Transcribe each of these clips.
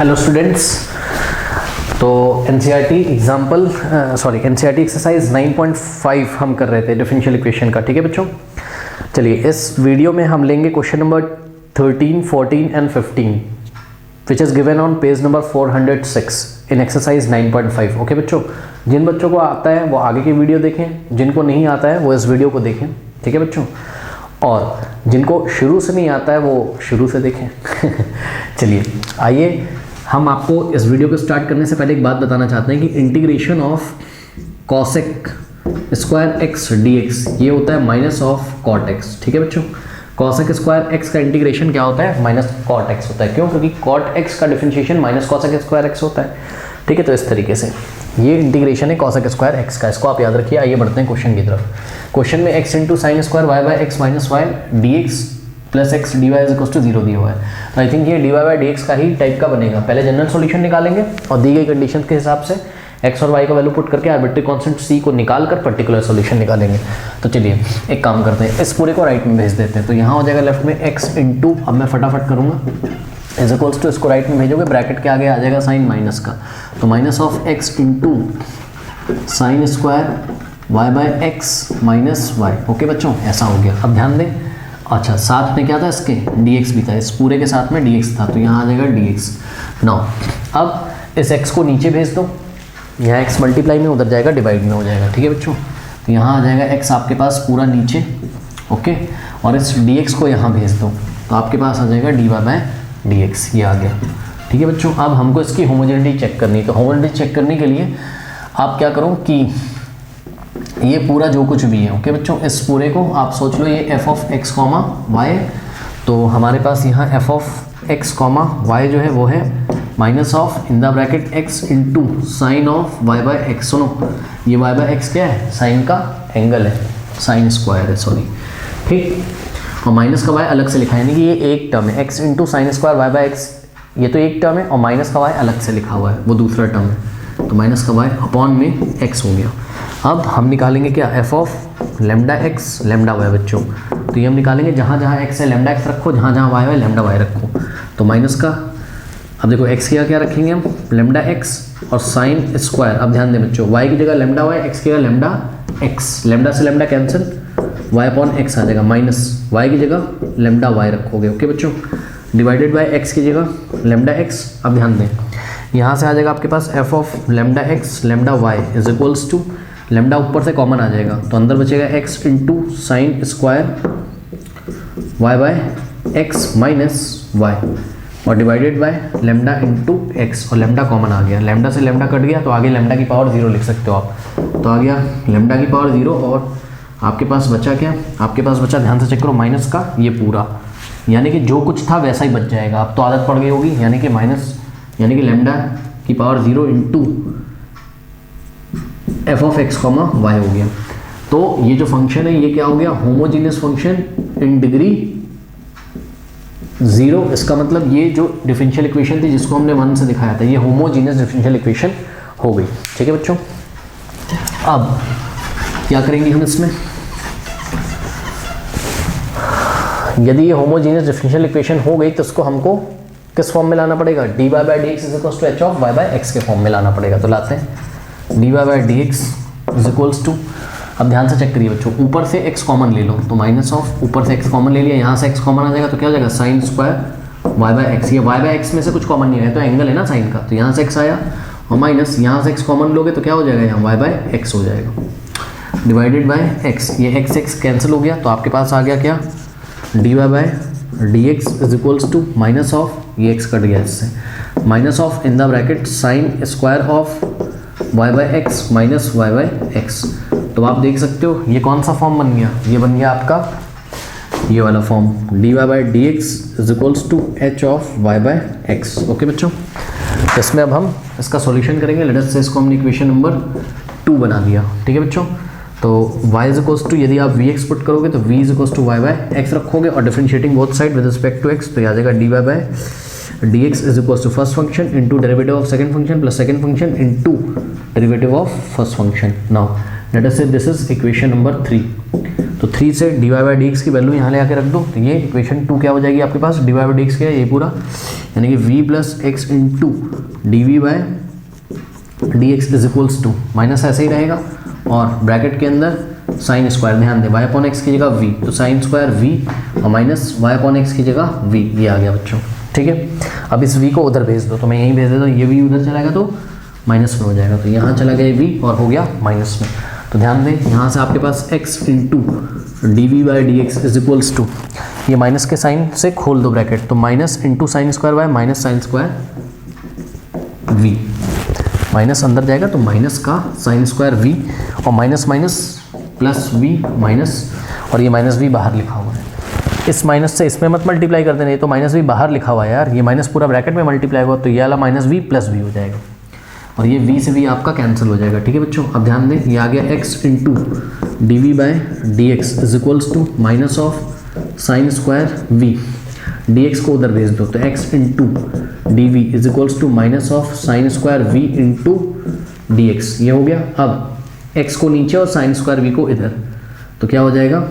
Hello students, तो NCERT exercise 9.5 हम कर रहे थे डिफरेंशियल इक्वेशन का। ठीक है बच्चों, चलिए इस वीडियो में हम लेंगे question number 13, 14 and 15 which is given on page number 406 in exercise 9.5। Okay बच्चों, जिन बच्चों को आता है वो आगे की वीडियो देखें, जिनको नहीं आता है वो इस वीडियो को देखें। ठीक है बच्चों, और जिनको शुरू से नहीं आता है वो शुरू से देखें। चलिए आइए, हम आपको इस वीडियो को स्टार्ट करने से पहले एक बात बताना चाहते हैं कि integration of cosec square x d x ये होता है माइनस ऑफ कॉट एक्स। ठीक है बच्चों, कॉसेक स्क्वायर एक्स का इंटीग्रेशन क्या होता है? माइनस कॉट एक्स होता है। क्यों? क्योंकि कॉट एक्स का differentiation minus cosec square x होता है। ठीक है, तो इस तरीके से ये इंटीग्रेशन है कॉसेक स्क्वायर एक्स का, इसको आप याद रखिए। आइए बढ़ते हैं क्वेश्चन की तरफ। क्वेश्चन में x into sine square y by x minus y d x plus x d y is equal to 0 दिया हुआ है। तो आई थिंक ये d y by d x का ही टाइप का बनेगा। पहले जनरल सॉल्यूशन निकालेंगे और दी गई कंडीशन के हिसाब से एक्स और वाई का वैल्यू पुट करके आर्बिट्री कांस्टेंट सी को निकाल कर पर्टिकुलर सॉल्यूशन निकालेंगे। तो चलिए एक काम करते हैं, इस पूरे को राइट में भेज देते हैं। तो यहाँ हो जाएगा लेफ्ट में एक्स इंटू, अब मैं फटाफट करूँगा, इज इक्वल्स टू, इसको राइट में भेजोगे, ब्रैकेट के आगे आ जाएगा साइन माइनस का, तो minus of x into sine square y by x minus y. Okay बच्चों, ऐसा हो गया। अब ध्यान दें, अच्छा साथ में क्या था इसके? dx भी था, इस पूरे के साथ में dx था, तो यहाँ आ जाएगा dx। नाउ अब इस x को नीचे भेज दो, यहाँ x मल्टीप्लाई में, उधर जाएगा डिवाइड में हो जाएगा। ठीक है बच्चों, तो यहाँ आ जाएगा x आपके पास पूरा नीचे। ओके, और इस dx को यहाँ भेज दो, तो आपके पास आ जाएगा dy बाय dx, ये आ गया। ठीक है बच्चों, अब हमको इसकी होमोजेनिटी चेक करनी है। तो होमोजेनिटी चेक करने के लिए आप क्या करो कि ये पूरा जो कुछ भी है, ओके बच्चों, इस पूरे को आप सोच लो ये f of x comma y, तो हमारे पास यहाँ f of x comma y जो है वो है minus of in the bracket x into sine of y by x. सुनो, ये वाई बाय एक्स क्या है? साइन का एंगल है, साइन स्क्वायर है, सॉरी। ठीक, और माइनस का वाई अलग से लिखा है, यानी कि ये एक टर्म है, x into sine square y by x, ये तो एक टर्म है, और माइनस का वाई अलग से लिखा हुआ है, वो दूसरा टर्म है, तो माइनस का वाई अपॉन में एक्स हो गया। अब हम निकालेंगे क्या? F of lambda x lambda y बच्चों, तो ये हम निकालेंगे जहाँ जहाँ एक्स है लेमडा एक्स रखो, जहाँ जहाँ वाई है लेमडा वाई रखो। तो माइनस का, अब देखो एक्स की क्या रखेंगे हम? लेमडा एक्स और साइन स्क्वायर। अब ध्यान दें बच्चों, वाई की जगह लेमडा वाई, एक्स की जगह लेमडा एक्स, लेमडा से lambda cancel, y upon x आ जाएगा, माइनस वाई की जगह लेमडा वाई रखोगे। ओके बच्चों, डिवाइडेड बाई एक्स की जगह लेमडा एक्स। अब ध्यान दें, यहाँ से आ जाएगा आपके पास f of lambda x lambda y is equals to, lambda ऊपर से कॉमन आ जाएगा, तो अंदर बचेगा x into sine square y by x minus y, और divided by lambda into x, और लेमडा कॉमन आ गया, लेमडा से लेमडा कट गया, तो आगे लेमडा की पावर 0 लिख सकते हो आप। तो आ गया लेमडा की पावर 0, और आपके पास बचा क्या? आपके पास बचा, ध्यान से चेक करो, माइनस का ये पूरा, यानी कि जो कुछ था वैसा ही बच जाएगा। अब तो आदत पड़ गई होगी, यानी कि माइनस, यानी कि लेमडा की power 0 into f of x comma y हो गया। तो ये जो फंक्शन है ये क्या हो गया? Homogeneous function in degree 0। इसका मतलब ये जो डिफरेंशियल इक्वेशन थी जिसको हमने 1 से दिखाया था, ये होमोजीनियस डिफरेंशियल इक्वेशन हो गई। ठीक है बच्चों, अब क्या करेंगे हम इसमें? यदि ये होमोजीनियस डिफरेंशियल इक्वेशन हो गई तो इसको हमको किस फॉर्म में लाना पड़ेगा? D y by d x is equals to h of y by x के फॉर्म में लाना पड़ेगा। तो लाते हैं d y by d x is equals to, अब ध्यान से चेक करिए बच्चों, ऊपर से x कॉमन ले लो, तो माइनस ऑफ, ऊपर से x कॉमन ले लिया, यहाँ से x कॉमन आ जाएगा, तो क्या हो जाएगा? Sine square y by x. ये वाई बाई एक्स में से कुछ कॉमन नहीं है, तो एंगल है ना साइन का, तो यहाँ से x आया, और माइनस यहाँ से x कॉमन लोगे तो क्या हो जाएगा? यहाँ वाई बाई एक्स हो जाएगा, डिवाइडेड बाई एक्स, ये x कैंसिल हो गया, तो आपके पास आ गया क्या? D y by d x is equals to minus of, ये x कट गया इससे, minus of in the bracket sine square of y by x minus y by x. तो आप देख सकते हो ये कौन सा फॉर्म बन गया? ये बन गया आपका ये वाला form, d y by d x is equals to h of y by x. Okay बच्चों, इसमें अब हम इसका सॉल्यूशन करेंगे। लेट अस से इसको हमने इक्वेशन नंबर 2 बना दिया। ठीक है बच्चों, तो y इज इक्वल्स टू, यदि आप वी पुट करोगे तो v is equals to y by x रखोगे, और differentiating both side with respect to x, तो आ जाएगा d y by d x is equals to first function into derivative of second function plus second function into derivative of first function. Now let us say this is equation number 3। तो 3 से dy by d x की value यहाँ ले आके रख दो, तो ये इक्वेशन 2 क्या हो जाएगी आपके पास, dy बाई डी एक्स क्या है ये पूरा, यानी कि v plus x into d v by d x is equals to, minus ऐसे ही रहेगा और ब्रैकेट के अंदर साइन स्क्वायर, ध्यान दें y अपॉन एक्स की जगह v, तो साइन स्क्वायर v और माइनस y अपॉन एक्स की जगह v, ये आ गया बच्चों, ठीक है। अब इस v को उधर भेज दो, तो मैं यहीं भेज देता हूँ, ये v उधर चलाएगा तो माइनस में हो जाएगा, तो यहाँ चला गया v और हो गया माइनस में। तो ध्यान दें यहाँ से आपके पास x into d v by d x is equals to, ये माइनस के साइन से खोल दो ब्रैकेट, तो minus into sine square by minus sine square v, minus अंदर जाएगा तो माइनस का साइन स्क्वायर v और minus minus plus v minus, और ये माइनस v बाहर लिखा हुआ है, इस माइनस से इसमें मत मल्टीप्लाई कर देना, ये तो माइनस v बाहर लिखा हुआ है यार, ये माइनस पूरा ब्रैकेट में मल्टीप्लाई हुआ, तो ये वाला माइनस v प्लस v हो जाएगा और ये v से v आपका कैंसिल हो जाएगा, ठीक है बच्चों। अब ध्यान दें ये आ गया x into d v by d x is equals to minus of sine square v, dx को उधर भेज दो, तो x into d v is equals to minus of sine square v into d x, ये हो गया। अब x को नीचे और साइन स्क्वायर v को इधर, तो क्या हो जाएगा,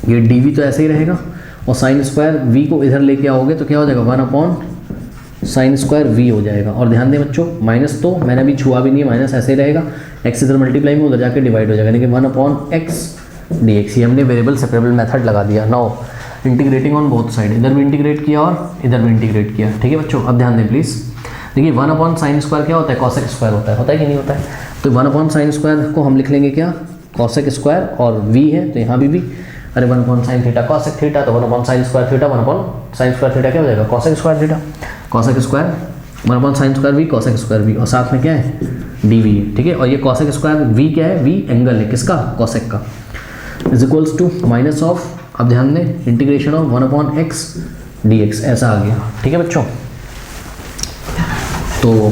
ये dv तो ऐसे ही रहेगा और साइन स्क्वायर v को इधर लेके आओगे तो क्या हो जाएगा 1 अपॉन साइन स्क्वायर v हो जाएगा। और ध्यान दें बच्चों माइनस तो मैंने अभी छुआ भी नहीं है, माइनस ऐसे ही रहेगा, x इधर मल्टीप्लाई में उधर जाके डिवाइड हो जाएगा, यानी कि 1 अपॉन x dx, ये हमने वेरिएबल सेपरेबल मेथड लगा दिया। Now integrating on both side, इधर भी इंटीग्रेट किया और इधर भी इंटीग्रेट किया, ठीक है बच्चों। अब ध्यान दें प्लीज़, देखिए 1 अपॉन साइन स्क्वायर क्या होता है, कॉसेक स्क्वायर होता है कि नहीं होता है, तो 1 अपॉन साइन स्क्वायर को हम लिख लेंगे क्या, कॉसेक स्क्वायर, और v है तो यहाँ भी अरे 1 upon sine theta cosec theta, तो 1 upon sine square theta 1 upon sine square theta क्या हो जाएगा, cosec square theta, cosec square 1 upon sine square v cosec square v, और साथ में क्या है dv है, ठीक है। और ये कॉसेक स्क्वायर v क्या है, v एंगल है किसका, कॉसेक का, is equals to minus of, अब ध्यान दें integration of 1 upon x d x, ऐसा आ गया, ठीक है बच्चों। तो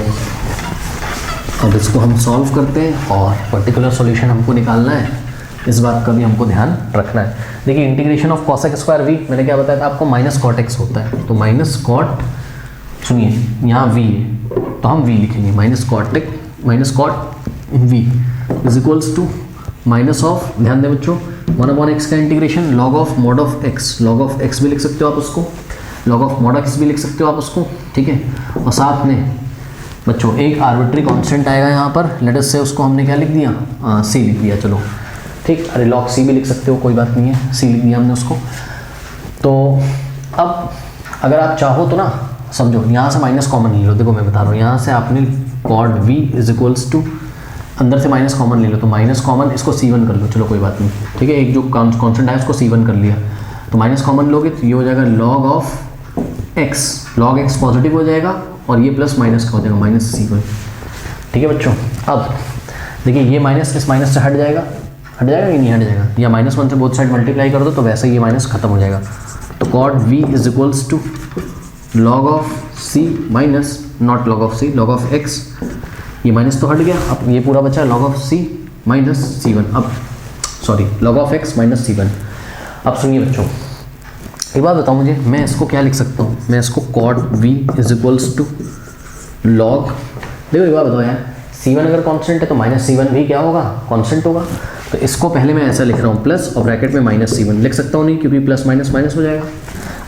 अब इसको हम सॉल्व करते हैं और पर्टिकुलर सॉल्यूशन हमको निकालना है, इस बात का भी हमको ध्यान रखना है। देखिए integration of cosec square v, मैंने क्या बताया था आपको, माइनस कॉट एक्स होता है, तो माइनस कॉट, सुनिए यहाँ v है तो हम v लिखेंगे, minus cot v is equals to minus of, ध्यान दें बच्चों 1 अपॉन एक्स का integration log of mod of x, log of x भी लिख सकते हो आप उसको, लॉग ऑफ मॉड एक्स भी लिख सकते हो आप उसको, ठीक है। और साथ में बच्चों एक आर्बिट्री कांस्टेंट आएगा यहाँ पर, लेट अस से उसको हमने क्या लिख दिया, c लिख दिया, चलो ठीक, अरे लॉग c भी लिख सकते हो कोई बात नहीं है, c लिख दिया हमने उसको। तो अब अगर आप चाहो तो ना समझो यहाँ से माइनस कॉमन ले लो, देखो मैं बता रहा हूँ, यहाँ से आपने cot v is equals to, अंदर से माइनस कॉमन ले लो, तो माइनस कॉमन इसको c1 कर लो, चलो कोई बात नहीं, ठीक है, एक जो कांस्टेंट है उसको c1 कर लिया, तो माइनस कॉमन लोगे तो ये हो जाएगा log of x, log x positive हो जाएगा और ये प्लस माइनस का हो जाएगा माइनस c1, ठीक है बच्चों। अब देखिए ये माइनस इस माइनस से हट जाएगा कि नहीं हट जाएगा, या -1 से बोथ साइड मल्टीप्लाई कर दो तो वैसे ही ये माइनस खत्म हो जाएगा, तो cot v is equals to log of c minus not log of c, log of x, ये माइनस तो हट गया, अब ये पूरा बचा log of c minus c1, अब sorry log of x minus c1। अब सुनिए बच्चों एक बात बताओ मुझे, मैं इसको क्या लिख सकता हूँ, मैं इसको cot v is equals to log, देखो एक बात बताओ यार, c1 अगर कांस्टेंट है तो माइनस c1 भी क्या होगा, कांस्टेंट होगा, तो इसको पहले मैं ऐसा लिख रहा हूँ प्लस और ब्रैकेट में माइनस c1 लिख सकता हूँ नहीं, क्योंकि प्लस माइनस माइनस हो जाएगा।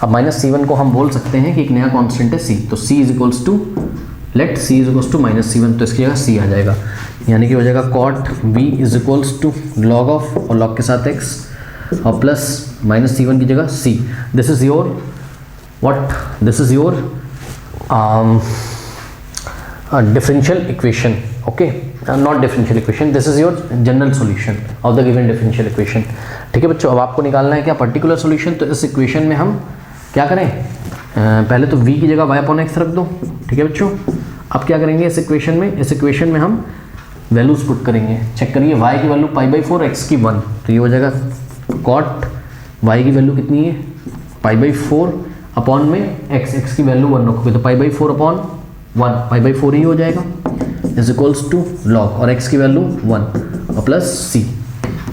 अब माइनस c1 को हम बोल सकते हैं कि एक नया कांस्टेंट है c, तो c is equals to let c is equals to minus c1, तो इसकी जगह c आ जाएगा, यानी कि हो जाएगा cot v is equals to log of, और लॉग के साथ x और प्लस माइनस c1 की जगह c, this is your what, this is your differential equation, okay, not differential equation, this is your general solution of the given differential equation, ठीक है बच्चों। अब आपको निकालना है क्या पर्टिकुलर सॉल्यूशन, तो इस इक्वेशन में हम क्या करें, पहले तो v की जगह y अपॉन एक्स रख दो, ठीक है बच्चों। अब क्या करेंगे इस इक्वेशन में हम वैल्यूज पुट करेंगे, चेक करिए y की वैल्यू π/4 x की 1, तो ये हो जाएगा कॉट y की वैल्यू कितनी है π/4 अपॉन में x की वैल्यू 1 रखोगे तो π/4 अपॉन 1, π/4 ही हो जाएगा, इज इक्वल्स टू लॉग और x की वैल्यू 1 और प्लस c,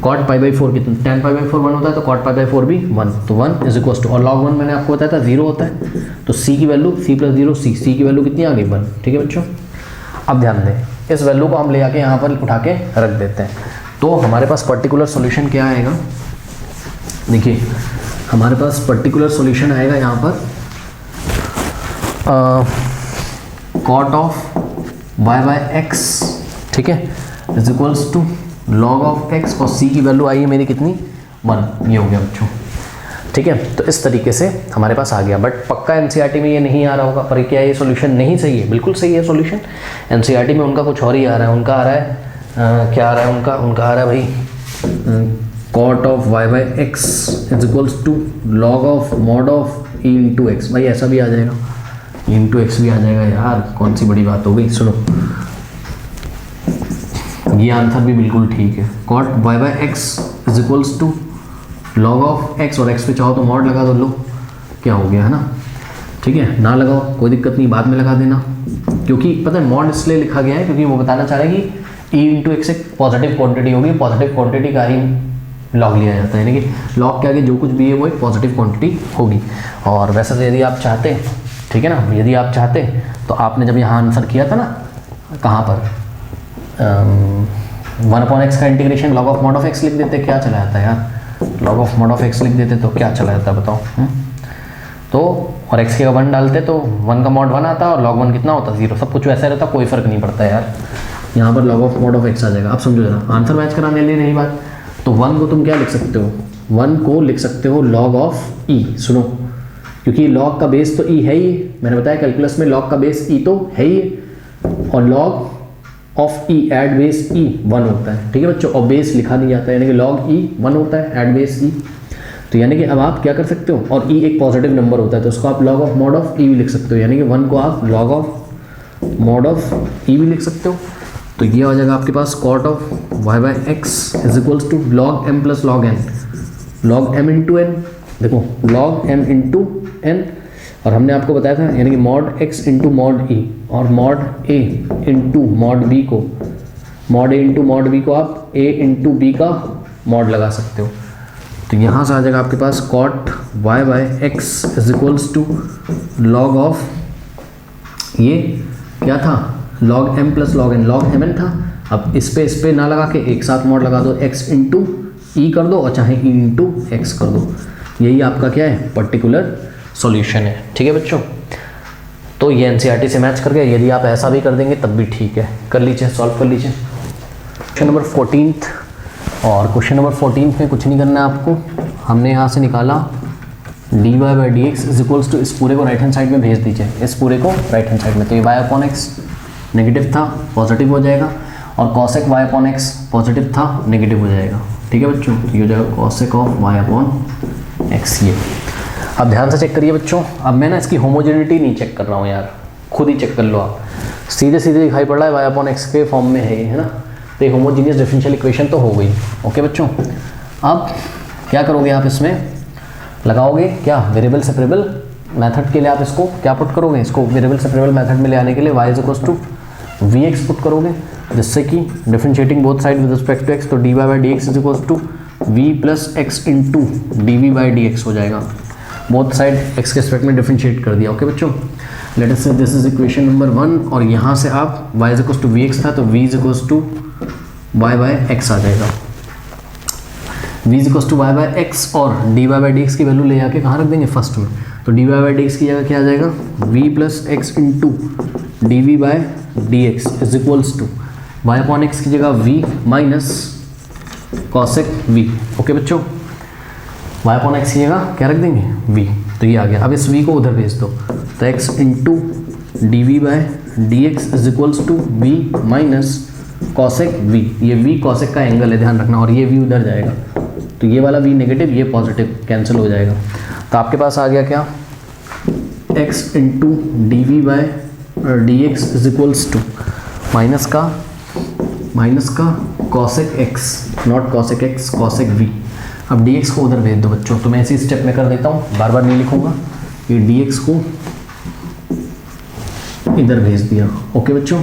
कॉट π/4 कितना, tan π/4 1 होता है तो कॉट π/4 भी 1, तो 1 इज इक्वल्स टू, और लॉग 1 मैंने आपको बताया था 0 होता है, तो c की वैल्यू c प्लस 0 c की वैल्यू कितनी आ गई 1, ठीक है बच्चों। अब ध्यान दें इस वैल्यू को हम ले आके यहाँ पर उठा के रख देते हैं, तो हमारे पास पर्टिकुलर सॉल्यूशन क्या आएगा, देखिए हमारे पास पर्टिकुलर सॉल्यूशन आएगा यहाँ पर cot of y by x, ठीक है, is equals to log of x, और c की वैल्यू आई है मेरी कितनी 1, ये हो गया बच्चों, ठीक है। तो इस तरीके से हमारे पास आ गया, बट पक्का एनसीईआरटी में ये नहीं आ रहा होगा, पर क्या ये सॉल्यूशन नहीं सही है? बिल्कुल सही है सॉल्यूशन। एनसीईआरटी में उनका कुछ और ही आ रहा है, उनका आ रहा है क्या आ रहा है उनका आ रहा है भाई cot of y by x is equals to log of mod of e into x. भाई ऐसा भी आ जाएगा, e इंटू एक्स भी आ जाएगा यार, कौन सी बड़ी बात हो गई। सुनो, ये आंसर भी बिल्कुल ठीक है, cot y by x is equals to log of x, और x पे चाहो तो मॉड लगा दो, लो क्या हो गया, है ना, ठीक है। ना लगाओ कोई दिक्कत नहीं, बाद में लगा देना, क्योंकि पता है मॉड इसलिए लिखा गया है क्योंकि वो बताना चाह रहा है कि e इंटू एक्स एक पॉजिटिव क्वांटिटी होगी, पॉजिटिव क्वांटिटी का ही लॉग लिया जाता है, यानी कि लॉग के आगे जो कुछ भी है वो एक पॉजिटिव क्वांटिटी होगी। और वैसे तो यदि आप चाहते, ठीक है ना, यदि आप चाहते तो आपने जब यहाँ आंसर किया था ना, कहाँ पर 1/x का integration log of mod of x लिख देते, क्या चला जाता है यार, log of mod of x लिख देते तो क्या चला जाता है बताओ। तो और x के 1 डालते तो 1 का मॉड 1 आता और log 1 कितना होता 0, सब कुछ वैसा रहता, कोई फर्क नहीं पड़ता यार। यहाँ पर log of mod of x आ जाएगा। अब समझो जरा, आंसर मैच कराने लिए रही बात, तो 1 को तुम क्या लिख सकते हो, 1 को लिख सकते हो log ऑफ e। सुनो, क्योंकि log का बेस तो e है ही, मैंने बताया कैलकुलस में log का बेस e तो है ही, और log of e at base e 1 होता है, ठीक है बच्चों, और बेस लिखा नहीं जाता है, यानी कि log e 1 होता है एड बेस e। तो यानी कि अब आप क्या कर सकते हो, और e एक पॉजिटिव नंबर होता है तो उसको आप log of mod of e भी लिख सकते हो, यानी कि 1 को आप log of mod of e भी लिख सकते हो। तो ये आ जाएगा आपके पास cot of y by x is equals to log m plus log n, log m into n, देखो log m इंटू n, और हमने आपको बताया था यानी कि mod x into mod e, और mod a into mod b को, mod a into mod b को आप a इंटू b का मॉड लगा सकते हो। तो यहाँ से आ जाएगा आपके पास cot y by x is equals to log of, ये क्या था, log m plus log n, log mn था। अब इस पे ना लगा के एक साथ मॉड लगा दो, x इंटू ई कर दो और चाहे e इंटू एक्स कर दो, यही आपका क्या है पर्टिकुलर सॉल्यूशन है, ठीक है बच्चों। तो ये एनसीईआरटी से मैच कर गया, यदि आप ऐसा भी कर देंगे तब भी ठीक है, कर लीजिए, सॉल्व कर लीजिए। क्वेश्चन नंबर 14, और क्वेश्चन नंबर 14 में कुछ नहीं करना है आपको, हमने यहाँ से निकाला dy by d x is equals to, इस पूरे को राइट हैंड साइड में भेज दीजिए, इस पूरे को राइट हैंड साइड में, तो ये y अपॉन एक्स नेगेटिव था पॉजिटिव हो जाएगा, और cosec y upon x positive था नेगेटिव हो जाएगा, ठीक है बच्चों। ये हो जाएगा cosec of y upon x. ये अब ध्यान से चेक करिए बच्चों, अब मैं ना इसकी होमोजेनिटी नहीं चेक कर रहा हूँ यार, खुद ही चेक कर लो आप, सीधे सीधे दिखाई पड़ रहा है y अपॉन एक्स के फॉर्म में है ना, तो ये होमोजीनियस डिफरेंशियल इक्वेशन तो हो गई, ओके बच्चों। अब क्या करोगे आप, इसमें लगाओगे क्या, वेरिएबल सेपरेबल मेथड के लिए आप इसको क्या पुट करोगे, इसको वेरिएबल सेपरेबल मेथड में ले आने के लिए y is equals to v x put करोगे, जिससे कि differentiating both side with respect to x, तो d y by d x is equals to v plus x into d v by d x हो जाएगा, both side x के respect में differentiate कर दिया, ओके बच्चों। Late us say this is equation number 1, और यहाँ से आप y is equals to v x था तो v is equals to y by x आ जाएगा, v is equals to y by x, और dy बाई डी एक्स की वैल्यू ले आके कहाँ रख देंगे फर्स्ट में, तो dy बाई डी एक्स की जगह क्या आ जाएगा, v plus x into d v by d x is equals to y upon x की जगह v minus cosec v, okay बच्चों। y अपॉन एक्स की जगह क्या रख देंगे v, तो ये आ गया। अब इस v को उधर भेज दो, तो x into d v by d x is equals to v minus cosec v, ये v कॉसेक का एंगल है ध्यान रखना, और ये v उधर जाएगा, तो ये वाला v नेगेटिव ये पॉजिटिव कैंसिल हो जाएगा, तो आपके पास आ गया क्या, x into d v by d x is equals to minus का cosec x, not cosec x, cosec v। अब dx को उधर भेज दो बच्चों, तो मैं इसी स्टेप में कर देता हूँ, बार बार नहीं लिखूंगा, ये dx को इधर भेज दिया, ओके बच्चों।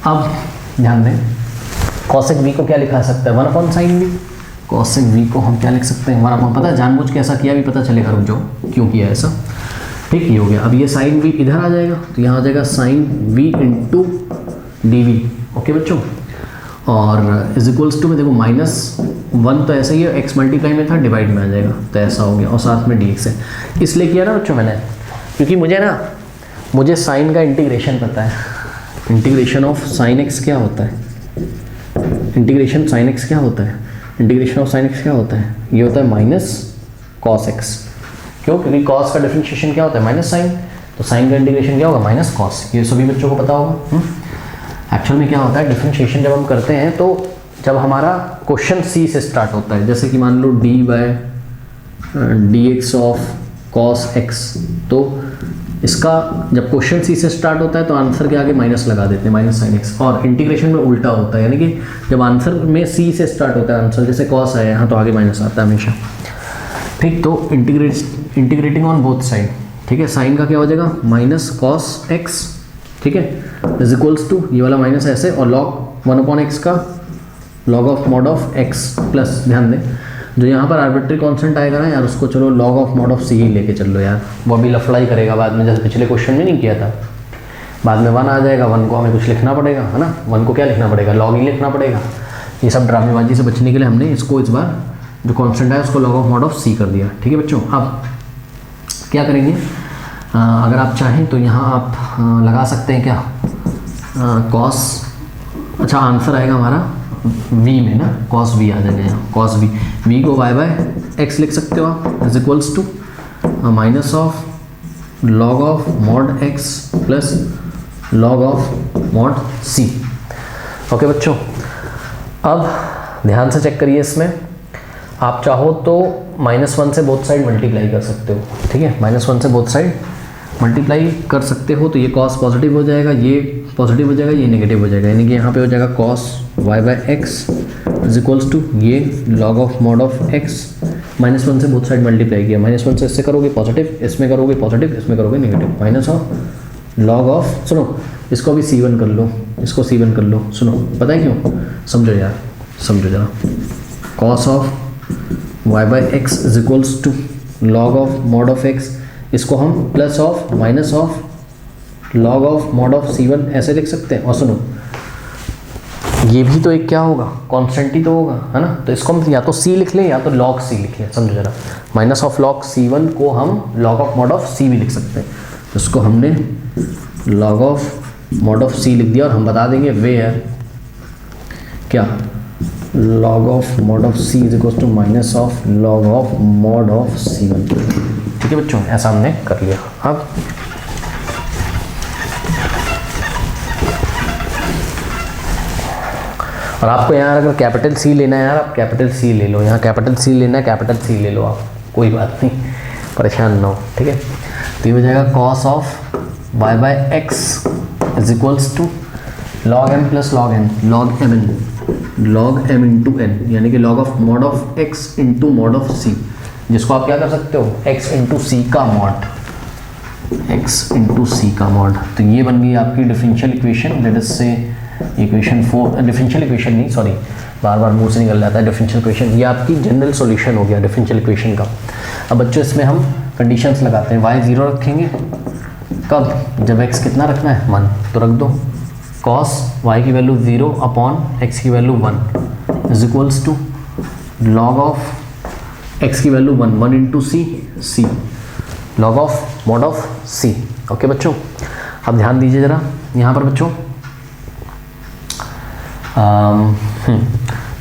अब ध्यान दें, कॉसेक v को क्या लिखा सकता है, 1 upon sine v, cosec v को हम क्या लिख सकते हैं, 1 अपॉन, पता है जानबूझ के ऐसा किया भी पता चलेगा, रुक जाओ क्यों किया ऐसा, ठीक ही हो गया। अब ये साइन v इधर आ जाएगा, तो यहाँ आ जाएगा sine v into d v, okay बच्चों। और इज इक्वल्स टू में देखो -1 तो ऐसा ही है, x मल्टीप्लाई में था, डिवाइड में आ जाएगा, तो ऐसा हो गया, और साथ में dx है। इसलिए किया ना बच्चों मैंने, क्योंकि मुझे साइन का इंटीग्रेशन पता है। इंटीग्रेशन ऑफ साइन x क्या होता है? इंटीग्रेशन साइन x क्या होता है? इंटीग्रेशन ऑफ साइन x क्या होता है? ये होता है माइनस कॉस x। क्यों? क्योंकि कॉस का डिफरेंशिएशन क्या होता है? माइनस साइन, तो साइन का इंटीग्रेशन क्या होगा? Minus cos. ये सभी बच्चों को पता होगा। एक्चुअल में क्या होता है, डिफरेंशिएशन जब हम करते हैं तो जब हमारा क्वेश्चन सी से स्टार्ट होता है, जैसे कि मान लो d/dx ऑफ cos x, तो इसका जब क्वेश्चन सी से स्टार्ट होता है तो आंसर के आगे माइनस लगा देते हैं, माइनस साइन x। और इंटीग्रेशन में उल्टा होता है, यानी कि जब आंसर में सी से स्टार्ट होता है आंसर, जैसे cos है यहाँ, तो आगे माइनस आता है हमेशा। ठीक, तो इंटीग्रेटिंग ऑन बोथ साइड, ठीक है, साइन का क्या हो जाएगा? माइनस कॉस x, ठीक है, इज इक्वल्स टू ये वाला माइनस ऐसे, और log 1/x का log of mod of x plus, ध्यान दें जो यहाँ पर आर्बिट्री कांस्टेंट आएगा ना यार, उसको चलो log of mod of c ही लेके चल लो यार, वो अभी लफड़ा ही करेगा बाद में, जैसे पिछले क्वेश्चन में नहीं किया था। बाद में 1 आ जाएगा, 1 को हमें कुछ लिखना पड़ेगा, है ना, 1 को क्या लिखना पड़ेगा? log ही लिखना पड़ेगा। ये सब ड्रामेबाजी से बचने के लिए हमने इसको इस बार जो कांस्टेंट है उसको log of mod of c कर दिया, ठीक है बच्चों। अब क्या करेंगे, अगर आप चाहें तो यहाँ आप लगा सकते हैं क्या, कॉस, अच्छा आंसर आएगा हमारा v में ना, cos v आ जाएगा यहाँ, cos v को y/x लिख सकते हो आप, is equals to minus of log of mod x plus log of mod c। Okay बच्चों, अब ध्यान से चेक करिए, इसमें आप चाहो तो -1 से बोथ साइड मल्टीप्लाई कर सकते हो, ठीक है, -1 से बोथ साइड मल्टीप्लाई कर सकते हो, तो ये cos पॉजिटिव हो जाएगा, ये पॉजिटिव हो जाएगा, ये नेगेटिव हो जाएगा, यानी कि यहाँ पे हो जाएगा cos y/x is equals to ये log of mod of x, -1 से बोथ साइड मल्टीप्लाई किया, -1 से इससे करोगे पॉजिटिव, इसमें करोगे पॉजिटिव, इसमें करोगे negative, minus of log of, सुनो इसको भी c1 कर लो, इसको c1 कर लो, सुनो पता है क्यों, समझो यार, समझो जरा, cos of y/x is equals to log of mod of x, इसको हम plus of minus of log of mod of c1 ऐसे लिख सकते हैं। और सुनो ये भी तो एक क्या होगा, कांस्टेंट ही तो होगा, है ना, तो इसको हम या तो c लिख लें या तो log c लिख लें, समझो जरा, माइनस ऑफ log c1 को हम log of mod of c भी लिख सकते हैं, तो इसको हमने log of mod of c लिख दिया, और हम बता देंगे वेयर क्या, log of mod of c is equal to minus of log of mod of c1, ठीक है बच्चों, ऐसा हमने कर लिया। अब और आपको यहाँ अगर कैपिटल C लेना है यार, आप कैपिटल C ले लो, यहाँ कैपिटल C लेना है, कैपिटल C ले लो आप, कोई बात नहीं, परेशान ना हो, ठीक है। तो ये हो जाएगा cos of y/x is equals to log m plus log n, log m into n, यानी कि log of mod of x into mod of c, जिसको आप क्या कर सकते हो, x इंटू सी का मॉड, x इंटू सी का मॉड। तो ये बन गई आपकी डिफरेंशियल इक्वेशन, लेट अस से इक्वेशन 4, डिफरेंशियल इक्वेशन नहीं, सॉरी बार बार मुंह से निकल जाता है, डिफरेंशियल इक्वेशन, ये आपकी जनरल सॉल्यूशन हो गया डिफरेंशियल इक्वेशन का। अब बच्चों इसमें हम कंडीशंस लगाते हैं, y 0 रखेंगे कब, जब x कितना रखना है, 1, तो रख दो cos y की वैल्यू 0 अपॉन x की value 1 is equals to log of x की value 1 into c, log of mod of c। Okay बच्चों, अब ध्यान दीजिए जरा यहाँ पर बच्चों,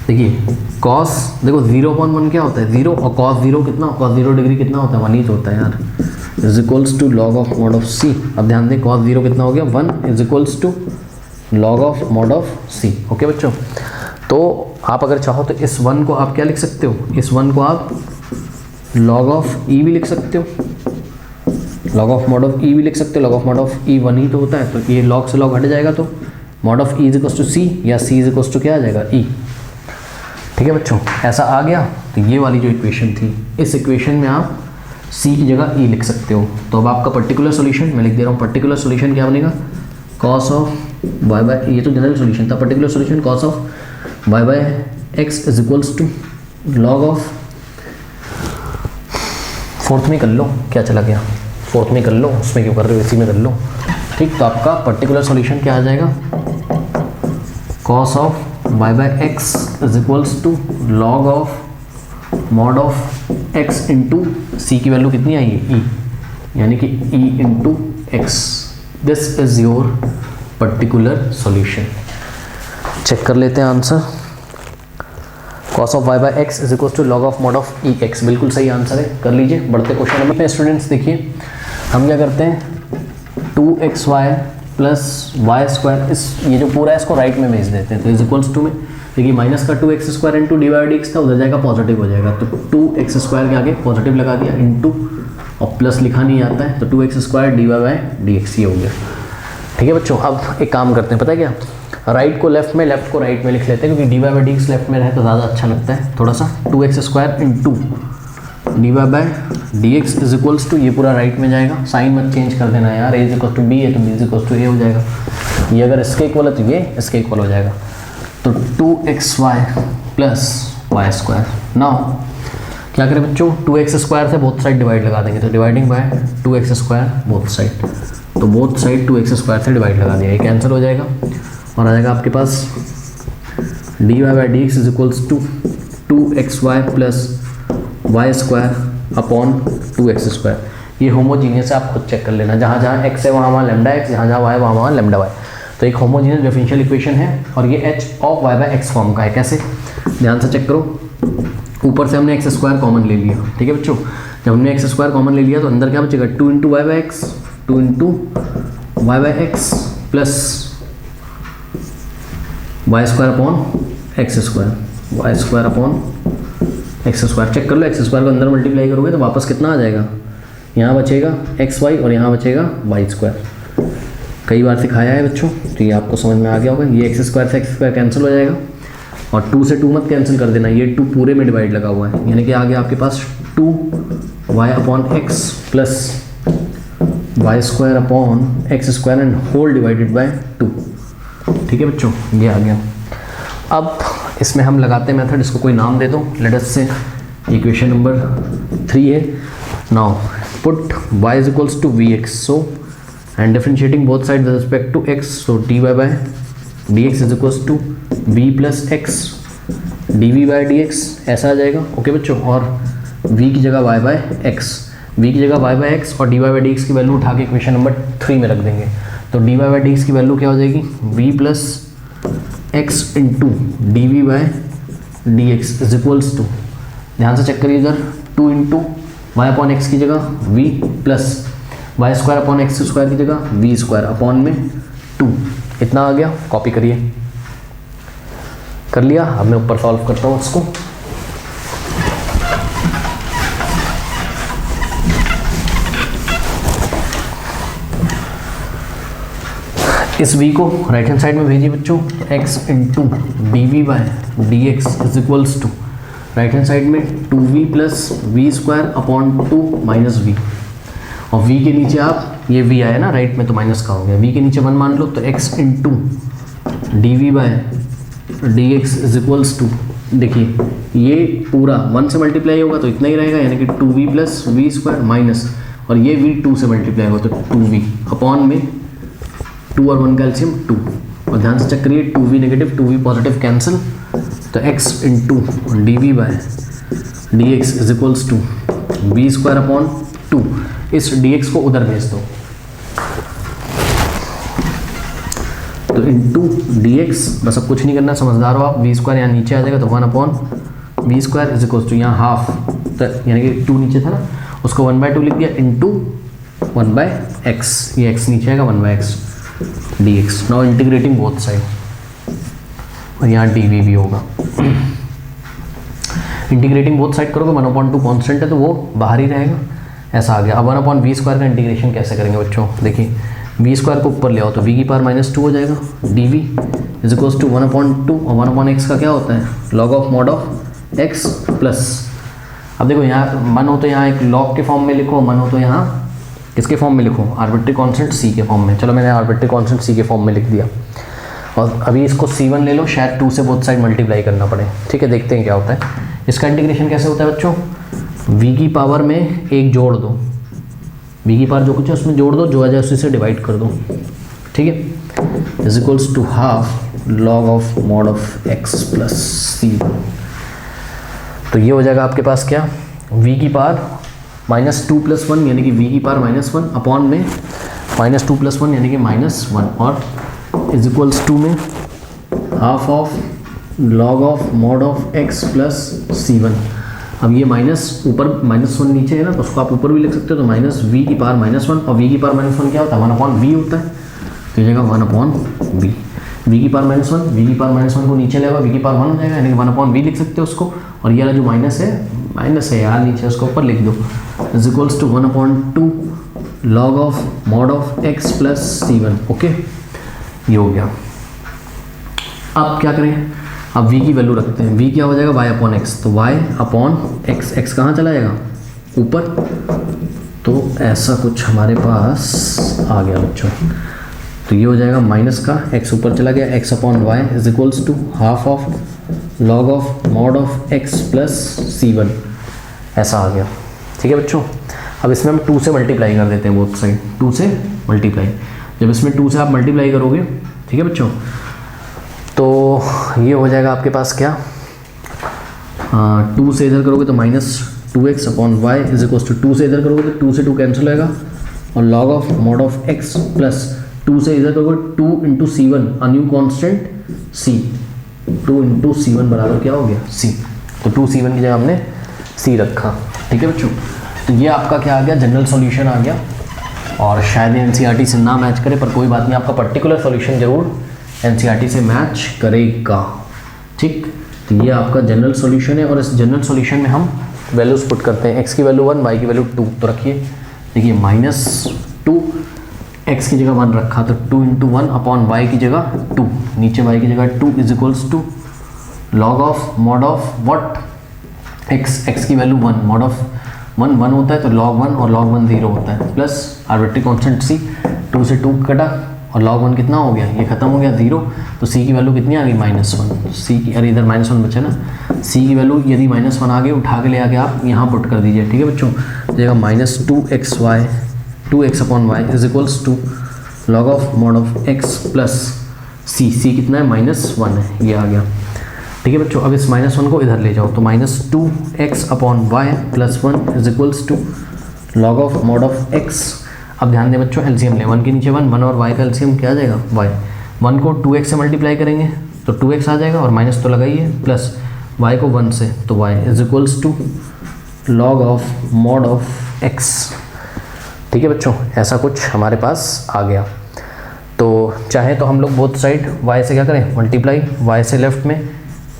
देखिए cos, देखो 0/1 क्या होता है, 0, और cos 0 कितना, cos 0 डिग्री कितना होता है, 1 ही तो होता है यार, is equals to log of mod of c। अब ध्यान दें cos 0 कितना हो गया, 1 is equals to log of mod of c। Okay बच्चों, तो आप अगर चाहो तो इस 1 को आप क्या लिख सकते हो, इस 1 को आप log ऑफ e भी लिख सकते हो, log of mod of e भी लिख सकते हो, log of mod of e 1 ही तो होता है, तो ये log से log हट जाएगा, तो mod of e is equals to c, या c इज इक्वल्स टू क्या आ जाएगा, e। ठीक है बच्चों, ऐसा आ गया, तो ये वाली जो इक्वेशन थी, इस इक्वेशन में आप c की जगह e लिख सकते हो। तो अब आपका पर्टिकुलर सॉल्यूशन मैं लिख दे रहा हूँ, पर्टिकुलर सॉल्यूशन क्या बनेगा, cos ऑफ y/, ये तो जनरल सॉल्यूशन था, particular solution cos of y/x is equals to log of, fourth में कर लो, क्या चला गया, फोर्थ में कर लो, उसमें क्यों कर रहे हो, इसी में कर लो, ठीक। तो आपका पर्टिकुलर सॉल्यूशन क्या आ जाएगा, cos of y by x is equals to log of mod of x into c की वैल्यू कितनी आएगी ई, यानी कि e into x. This is your particular solution. Check कर लेते हैं answer. cos of y by x is equal to log of mod of e x, बिल्कुल सही आंसर है। कर लीजिए, बढ़ते क्वेश्चन नंबर पे। स्टूडेंट्स देखिए, हम क्या करते हैं 2xy प्लस वाई स्क्वायर, इस ये जो पूरा है इसको राइट में भेज देते हैं। तो इज इक्वल्स टू में देखिए माइनस का 2x square into d y d x था, उधर जाएगा पॉजिटिव हो जाएगा, तो 2x स्क्वायर के आगे पॉजिटिव लगा दिया इंटू, और प्लस लिखा नहीं आता है तो 2x square d y by d x ही हो गया। ठीक है बच्चों, अब एक काम करते हैं, पता है क्या, राइट को लेफ्ट में, लेफ्ट को राइट में लिख लेते हैं, क्योंकि d y by d x left में रहे तो ज़्यादा अच्छा लगता है थोड़ा सा। 2x square into d y by d x is equals to, ये पूरा राइट में जाएगा, साइन मत चेंज कर देना यार, ए इज इक्वल टू बी है तो बी इज इक्वल टू ए हो जाएगा। ये अगर इसके इक्वल है तो ये इसके इक्वल हो जाएगा। तो 2xy plus y square. Now क्या करें बच्चों, 2x स्क्वायर से बोथ साइड डिवाइड लगा देंगे, तो dividing by 2x square both side, तो बोथ साइड 2x स्क्वायर से डिवाइड लगा दिया, ये कैंसिल हो जाएगा और आ जाएगा आपके पास d y by d x is equals to 2xy plus y square upon 2x square. ये होमोजीनियस है, आप खुद चेक कर लेना, जहाँ जहाँ x है वहाँ लैम्डा x, जहाँ जहाँ y वहाँ वहाँ लैम्डा y। तो एक होमोजीनियस डिफरेंशियल इक्वेशन है और ये h of y by x form का है। कैसे, ध्यान से चेक करो, ऊपर से हमने एक्स स्क्वायर कॉमन ले लिया, ठीक है बच्चों। जब हमने एक्स स्क्वायर कॉमन ले लिया तो अंदर क्या बचेगा, 2 into y by x, 2 into y by x plus y square upon x square, y square upon x square. Check कर लो, एक्स स्क्वायर को अंदर मल्टीप्लाई करोगे तो वापस कितना आ जाएगा, यहाँ बचेगा एक्स वाई और यहाँ बचेगा वाई स्क्वायर। कई बार सिखाया है बच्चों, तो ये आपको समझ में आ गया होगा। ये एक्स स्क्वायर से एक्स स्क्वायर कैंसिल हो जाएगा और 2 से 2 मत कैंसिल कर देना, ये 2 पूरे में डिवाइड लगा हुआ है, यानी कि आ गया आपके पास 2y upon x plus y square upon x square and whole divided by 2। ठीक है बच्चों, ये आ गया। अब इसमें हम लगाते हैं मेथड, इसको कोई नाम दे दो, लेट अस से इक्वेशन नंबर 3 है। Now put y is equals to v x, so and differentiating both side with respect to x, so d y by d x is equals to v plus x d v by d x, ऐसा आ जाएगा। Okay बच्चों, और v की जगह y by x, v की जगह y by x और d y by d x की वैल्यू उठा के इक्वेशन नंबर 3 में रख देंगे। तो d y by d x की वैल्यू क्या हो जाएगी, v plus x into d v by d x is equals to, ध्यान से चेक करिए इधर, 2 इंटू वाई अपॉन एक्स की जगह v plus y square upon x square की जगह v स्क्वायर अपॉन में 2, इतना आ गया। कॉपी करिए, कर लिया। अब मैं ऊपर सॉल्व करता हूँ इसको। इस v को राइट हैंड साइड में भेजिए बच्चों, x into d v by d x is equals to right hand side में 2v plus v square upon 2 minus v, और v के नीचे आप, ये v आया ना राइट में तो माइनस का हो गया, v के नीचे 1 मान लो, तो x into d v by d x is equals to, देखिए ये पूरा 1 से मल्टीप्लाई होगा तो इतना ही रहेगा, यानी कि 2v plus v square minus, और ये v 2 से मल्टीप्लाई होगा तो 2v अपॉन में 2 और 1 का एलसीएम 2, और ध्यान से चेक करिए 2v negative 2v positive cancel, तो x into d v by d x is equals to v square upon 2, इस dx को उधर भेज दो, तो इंटू dx, बस अब कुछ नहीं करना, समझदार हो आप, वी स्क्वायर यहाँ नीचे आ जाएगा तो 1 upon v square is equals to यहाँ हाफ, तो यानी कि 2 नीचे था ना, उसको 1/2 लिख दिया इंटू 1/x, ये x नीचे आएगा 1/x dx। Now integrating both side, और यहाँ dv भी होगा। इंटीग्रेटिंग बोथ साइड करोगे 1/2 कॉन्स्टेंट है तो वो बाहर ही रहेगा, ऐसा आ गया। अब 1/v स्क्वायर का इंटीग्रेशन कैसे करेंगे बच्चों, देखिए v स्क्वायर को ऊपर ले आओ तो v की पावर -2 हो जाएगा, dv इज इक्वल्स टू 1/2, और 1/x का क्या होता है, log of mod of x plus, अब देखो यहाँ मन हो तो यहाँ एक लॉग के फॉर्म में लिखो, मन हो तो यहाँ किसके फॉर्म में लिखो, आर्बिट्री कांस्टेंट c के फॉर्म में। चलो मैंने आर्बिट्री कांस्टेंट c के फॉर्म में लिख दिया, और अभी इसको c1 ले लो, शायद 2 से बोथ साइड मल्टीप्लाई करना पड़े, ठीक है, देखते हैं क्या होता है। इसका इंटीग्रेशन कैसे होता है बच्चों, v की पावर में 1 जोड़ दो, v की पावर जो कुछ है उसमें जोड़ दो, जो आ जाए उसी से डिवाइड कर दो, ठीक है, is equals to half log of mod of x plus c1। तो ये हो जाएगा आपके पास क्या, v की पावर -2 + 1 यानी कि v की पावर -1 अपॉन में -2 + 1 यानी कि -1 और इज इक्वल्स टू में half of log of mod of x plus c1। अब ये माइनस ऊपर -1 नीचे है ना, तो उसको आप ऊपर भी लिख सकते हो, तो -v की पावर -1 और v की पावर -1 क्या होता है, 1/v होता है, तो ये जाएगा 1/v। v की पावर -1, v की पावर -1 को नीचे लेगा, v की पावर 1 हो जाएगा, यानी कि 1/v लिख सकते हो उसको। और ये वाला जो माइनस है यार नीचे, उसको ऊपर लिख दो, is equals to 1/2 log of mod of x plus c1। Okay, ये हो गया। अब क्या करें, अब v की वैल्यू रखते हैं, v क्या हो जाएगा y/x, तो y/x, x कहाँ चला जाएगा ऊपर, तो ऐसा कुछ हमारे पास आ गया बच्चों। तो ये हो जाएगा माइनस का x ऊपर चला गया, x/y is equals to half of log of mod of x plus c1, ऐसा आ गया। ठीक है बच्चों, अब इसमें हम 2 से मल्टीप्लाई कर देते हैं बोथ साइड, 2 से मल्टीप्लाई। जब इसमें 2 से आप मल्टीप्लाई करोगे, ठीक है बच्चों, तो ये हो जाएगा आपके पास क्या, 2 से इधर करोगे तो -2x/y इज इक्वल्स टू 2 से इधर करोगे तो 2 से 2 कैंसिल होएगा, और log of mod of x plus 2 से इधर करोगे 2 × c1, a new constant c, 2 × c1 बराबर क्या हो गया c, तो 2c1 की जगह हमने c रखा। ठीक है बच्चों, तो ये आपका क्या आ गया, जनरल सॉल्यूशन आ गया। और शायद एनसीईआरटी से ना मैच करे, पर कोई बात नहीं, आपका पर्टिकुलर सॉल्यूशन जरूर एनसीईआरटी से मैच करेगा। ठीक, तो ये आपका जनरल सॉल्यूशन है, और इस जनरल सॉल्यूशन में हम वैल्यूज पुट करते हैं, x की वैल्यू 1, y की वैल्यू 2। तो रखिए, देखिए -2, x की जगह 1 रखा, तो 2 × 1 अपॉन y की जगह 2, नीचे y की जगह 2 is equals to log of mod of what x की वैल्यू 1, mod of 1 होता है, तो log 1 और log 1 0 होता है, प्लस आर्बिट्री कांस्टेंट c, 2 से 2 कटा और log 1 कितना हो गया, ये खत्म हो गया 0, तो c की वैल्यू कितनी आ गई -1, c की, अरे इधर -1 बचा ना, c की वैल्यू यदि -1 आ गई, उठा के ले आके आप यहाँ पुट कर दीजिए। ठीक है बच्चों, जाएगा -2xy 2x/y is equals to log of mod of x plus c कितना है -1 है, ये आ गया। ठीक है बच्चों, अब इस -1 को इधर ले जाओ, तो -2x/y plus 1 is equals to log of mod of x। अब ध्यान दें बच्चों, एलसीएम ले, 1 के नीचे 1 और y का एलसीएम क्या आ जाएगा y, 1 को 2x से मल्टीप्लाई करेंगे तो 2x आ जाएगा, और माइनस तो लगाइए, प्लस y को 1 से, तो y is equals to log of mod of x। ठीक है बच्चों, ऐसा कुछ हमारे पास आ गया। तो चाहे तो हम लोग बोथ साइड y से क्या करें, मल्टीप्लाई, y से लेफ्ट में,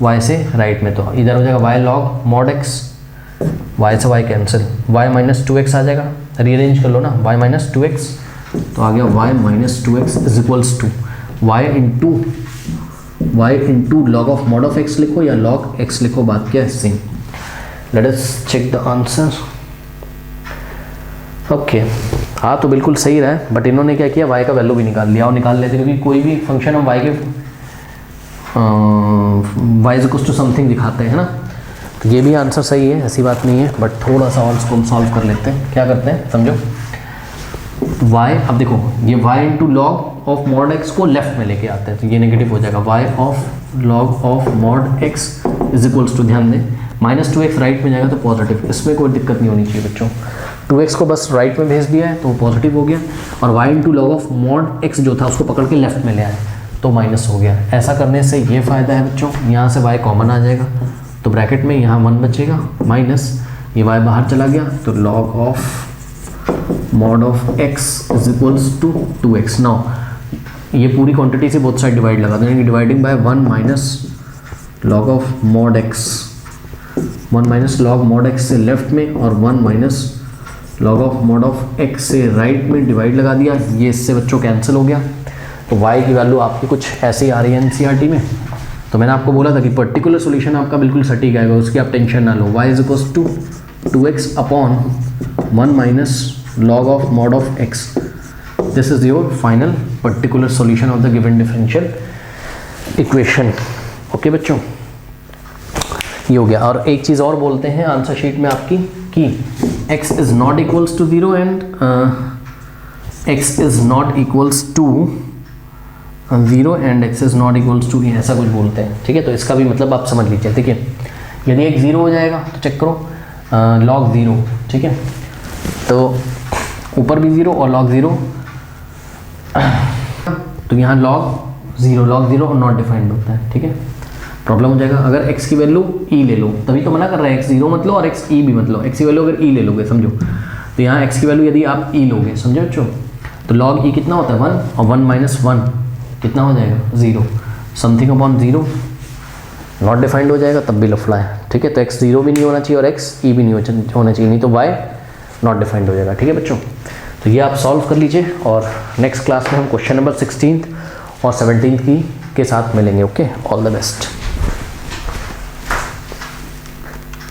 y से राइट में, तो इधर हो जाएगा y log mod x, y से y कैंसिल, y -2x आ जाएगा, रीअरेंज कर लो ना, y -2x, तो आ गया y -2x is equals to y into log of mod of x लिखो या log x लिखो, बात क्या है same. Let us check the answer. Okay, हाँ तो बिल्कुल सही रहा है, बट इन्होंने क्या किया, y का वैल्यू भी निकाल लिया, और निकाल लेते, क्योंकि कोई भी फंक्शन हम y के y is equals to something दिखाते हैं ना, तो ये भी आंसर सही है, ऐसी बात नहीं है, बट थोड़ा सा और इसको हम सॉल्व कर लेते हैं। क्या करते हैं समझो, y, अब देखो ये y into log of mod x को लेफ्ट में लेके आते हैं, तो ये नेगेटिव हो जाएगा, y of log of mod x is equals to, ध्यान दें -2x राइट में जाएगा तो पॉजिटिव, इसमें कोई दिक्कत नहीं होनी चाहिए बच्चों, 2x को बस राइट में भेज दिया है तो वो पॉजिटिव हो गया, और y into log of mod x जो था उसको पकड़ के लेफ्ट में ले आए तो माइनस हो गया। ऐसा करने से ये फ़ायदा है बच्चों, यहाँ से y कॉमन आ जाएगा, तो ब्रैकेट में यहाँ 1 बचेगा, माइनस ये y बाहर चला गया, तो log of mod of x is equals to 2x। Now ये पूरी क्वांटिटी से बोथ साइड डिवाइड लगा देंगे, dividing by 1 minus log of mod x, 1 minus log mod x से लेफ्ट में, और 1 minus log of mod of x से right में डिवाइड लगा दिया, ये इससे बच्चों कैंसिल हो गया, तो y की वैल्यू आपकी कुछ ऐसी आ रही है एनसीईआरटी में। तो मैंने आपको बोला था कि पर्टिकुलर सॉल्यूशन आपका बिल्कुल सटीक आएगा, उसकी आप टेंशन ना लो। y is equals to 2x upon 1 minus log of mod of x, this is your final particular solution of the given differential equation. Okay बच्चों, ये हो गया। और एक चीज़ और बोलते हैं आंसर शीट में आपकी कि x is not equals to 0 and x is not equals to 0 and x is not equals to, ऐसा कुछ बोलते हैं, ठीक है। तो इसका भी मतलब आप समझ लीजिए, ठीक है। यदि x 0 हो जाएगा तो चेक करो log 0, ठीक है। तो ऊपर भी 0 और log 0, तो यहाँ log 0 और नॉट डिफाइंड होता है, ठीक है। प्रॉब्लम हो जाएगा अगर x की वैल्यू e ले लो, तभी तो मना कर रहा है, x 0 मत लो और x e भी मत लो। x की वैल्यू अगर e ले लोगे, समझो, तो यहाँ x की वैल्यू यदि आप e लोगे, समझो बच्चों, तो log e कितना होता है 1, और 1 माइनस 1 कितना हो जाएगा 0, समथिंग अपॉन 0, नॉट डिफाइंड हो जाएगा, तब भी लफड़ा है, ठीक है। तो x 0 भी नहीं होना चाहिए और x e भी नहीं होना चाहिए, नहीं तो y नॉट डिफाइंड हो जाएगा, ठीक है बच्चों। तो ये आप सॉल्व कर लीजिए और नेक्स्ट क्लास में हम क्वेश्चन नंबर 16 और 17 के साथ मिलेंगे। Okay, all the best.